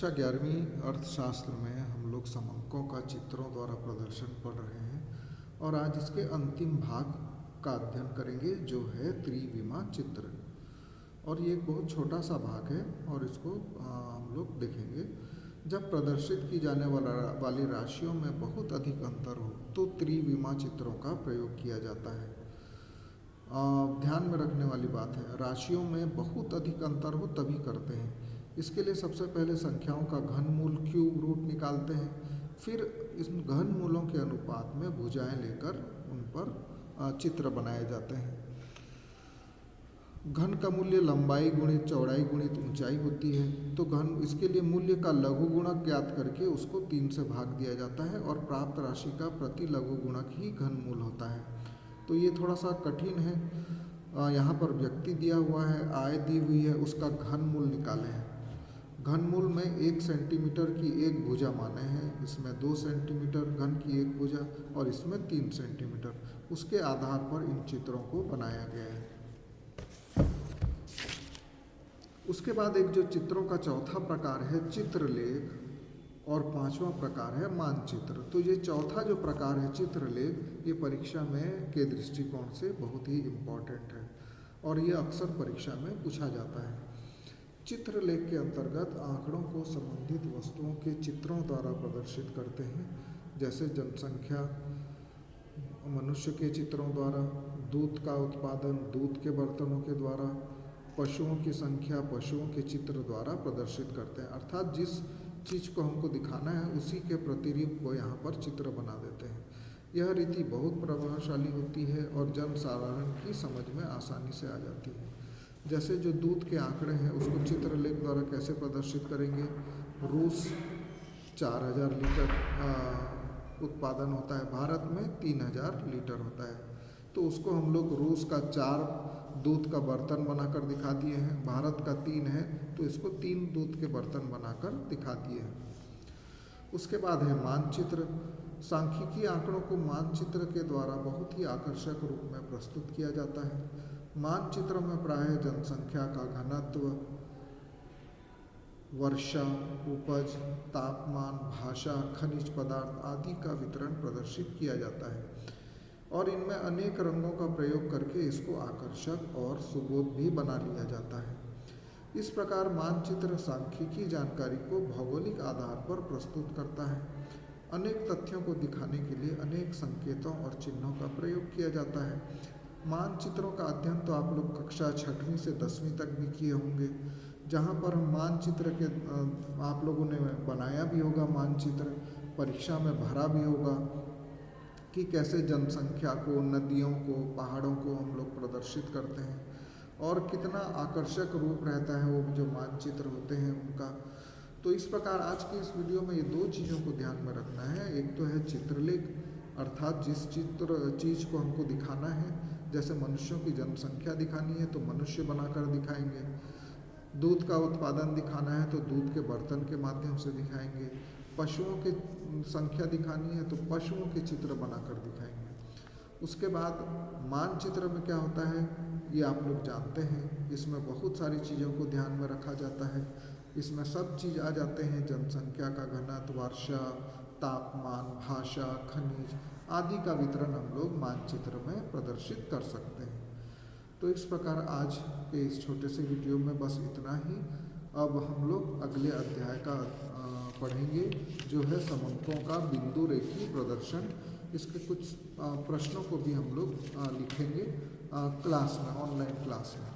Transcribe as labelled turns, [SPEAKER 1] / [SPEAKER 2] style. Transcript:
[SPEAKER 1] कक्षा 11वीं अर्थशास्त्र में हम लोग समंकों का चित्रों द्वारा प्रदर्शन पढ़ रहे हैं और आज इसके अंतिम भाग का अध्ययन करेंगे जो है त्रिविमा चित्र। और ये एक बहुत छोटा सा भाग है और इसको हम लोग देखेंगे। जब प्रदर्शित की जाने वाली राशियों में बहुत अधिक अंतर हो तो त्रिविमा चित्रों का प्रयोग किया जाता है। ध्यान में रखने वाली बात है, राशियों में बहुत अधिक अंतर हो तभी करते हैं। इसके लिए सबसे पहले संख्याओं का घनमूल क्यूब रूट निकालते हैं, फिर इस घनमूलों के अनुपात में भुजाएं लेकर उन पर चित्र बनाए जाते हैं। घन का मूल्य लंबाई गुणित चौड़ाई गुणित ऊंचाई होती है, तो घन इसके लिए मूल्य का लघु गुणक ज्ञात करके उसको 3 से भाग दिया जाता है और प्राप्त राशि का प्रति लघु गुणक ही घनमूल होता है। तो ये थोड़ा सा कठिन है। यहाँ पर व्यक्ति दिया हुआ है, आय दी हुई है, उसका घनमूल निकाले हैं। घनमूल में 1 सेंटीमीटर की एक भुजा माने हैं, इसमें 2 सेंटीमीटर घन की एक भुजा और इसमें 3 सेंटीमीटर। उसके आधार पर इन चित्रों को बनाया गया है। उसके बाद एक जो चित्रों का चौथा प्रकार है चित्रलेख और 5वां प्रकार है मानचित्र। तो ये चौथा जो प्रकार है चित्रलेख, ये परीक्षा में के दृष्टिकोण से बहुत ही इम्पोर्टेंट है और ये अक्सर परीक्षा में पूछा जाता है। चित्रलेख के अंतर्गत आंकड़ों को संबंधित वस्तुओं के चित्रों द्वारा प्रदर्शित करते हैं, जैसे जनसंख्या मनुष्य के चित्रों द्वारा, दूध का उत्पादन दूध के बर्तनों के द्वारा, पशुओं की संख्या पशुओं के चित्र द्वारा प्रदर्शित करते हैं। अर्थात जिस चीज़ को हमको दिखाना है उसी के प्रतिरूप को यहाँ पर चित्र बना देते हैं। यह रीति बहुत प्रभावशाली होती है और जन साधारण की समझ में आसानी से आ जाती है। जैसे जो दूध के आंकड़े हैं उसको चित्रलेख द्वारा कैसे प्रदर्शित करेंगे। रूस 4000 लीटर उत्पादन होता है, भारत में 3000 लीटर होता है, तो उसको हम लोग रूस का 4 दूध का बर्तन बनाकर दिखा दिए हैं। भारत का 3 है तो इसको 3 दूध के बर्तन बनाकर दिखा दिए हैं। उसके बाद है मानचित्र। सांख्यिकी आंकड़ों को मानचित्र के द्वारा बहुत ही आकर्षक रूप में प्रस्तुत किया जाता है। मानचित्र में प्रायः जनसंख्या का घनत्व, वर्षा, उपज, तापमान, भाषा, खनिज पदार्थ आदि का वितरण प्रदर्शित किया जाता है और इनमें अनेक रंगों का प्रयोग करके इसको आकर्षक और सुबोध भी बना लिया जाता है। इस प्रकार मानचित्र सांख्यिकी जानकारी को भौगोलिक आधार पर प्रस्तुत करता है। अनेक तथ्यों को दिखाने के लिए अनेक संकेतों और चिन्हों का प्रयोग किया जाता है। मानचित्रों का अध्ययन तो आप लोग कक्षा 6वीं से 10वीं तक भी किए होंगे, जहाँ पर हम मानचित्र के आप लोगों ने बनाया भी होगा, मानचित्र परीक्षा में भरा भी होगा कि कैसे जनसंख्या को, नदियों को, पहाड़ों को हम लोग प्रदर्शित करते हैं और कितना आकर्षक रूप रहता है वो जो मानचित्र होते हैं उनका। तो इस प्रकार आज के इस वीडियो में ये 2 चीज़ों को ध्यान में रखना है। एक तो है चित्रलेख, अर्थात जिस चीज़ को हमको दिखाना है, जैसे मनुष्यों की जनसंख्या दिखानी है तो मनुष्य बनाकर दिखाएंगे, दूध का उत्पादन दिखाना है तो दूध के बर्तन के माध्यम से दिखाएंगे, पशुओं की संख्या दिखानी है तो पशुओं के चित्र बनाकर दिखाएंगे। उसके बाद मानचित्र में क्या होता है ये आप लोग जानते हैं, इसमें बहुत सारी चीज़ों को ध्यान में रखा जाता है। इसमें सब चीज़ आ जाते हैं, जनसंख्या का घनत्व, वर्षा, तापमान, भाषा, खनिज आदि का वितरण हम लोग मानचित्र में प्रदर्शित कर सकते हैं। तो इस प्रकार आज के इस छोटे से वीडियो में बस इतना ही। अब हम लोग अगले अध्याय का पढ़ेंगे जो है समंकों का बिंदु रेखी प्रदर्शन। इसके कुछ प्रश्नों को भी हम लोग लिखेंगे क्लास में, ऑनलाइन क्लास में।